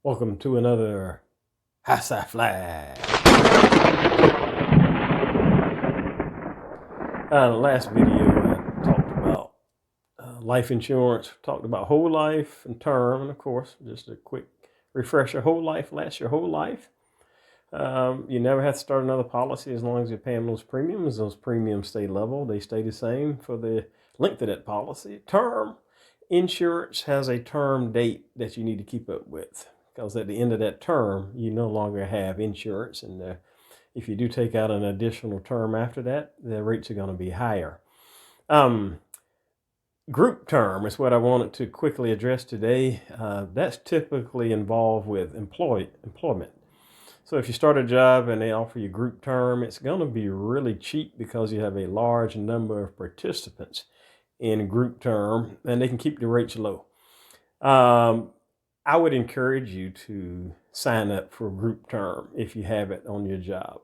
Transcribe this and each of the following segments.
Welcome to another High Flag. Last video I talked about life insurance, talked about whole life and term, and of course, just a quick refresher, whole life lasts your whole life. You never have to start another policy as long as you're paying those premiums. Those premiums stay level, they stay the same for the length of that policy. Term insurance has a term date that you need to keep up with, because at the end of that term, you no longer have insurance. And if you do take out an additional term after that, the rates are going to be higher. Group term is what I wanted to quickly address today. That's typically involved with employment. So if you start a job and they offer you group term, it's going to be really cheap because you have a large number of participants in group term, and they can keep the rates low. I would encourage you to sign up for group term if you have it on your job.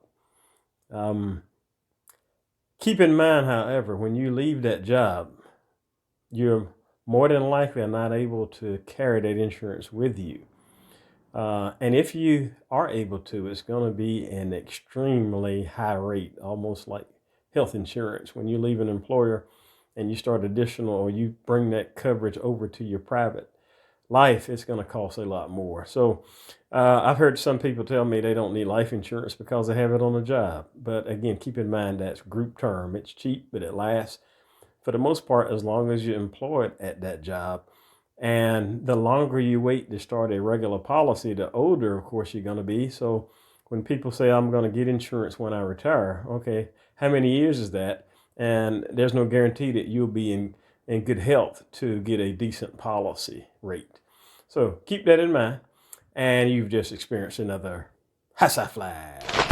Keep in mind, however, when you leave that job, you're more than likely not able to carry that insurance with you. And if you are able to, it's going to be an extremely high rate, almost like health insurance. When you leave an employer and you start additional, or you bring that coverage over to your private life, it's going to cost a lot more. So I've heard some people tell me they don't need life insurance because they have it on the job. But again, keep in mind that's group term. It's cheap, but it lasts for the most part as long as you're employed at that job. And the longer you wait to start a regular policy, the older, of course, you're going to be. So when people say, I'm going to get insurance when I retire, okay, how many years is that? And there's no guarantee that you'll be in good health to get a decent policy rate. So keep that in mind. And you've just experienced another High Flag.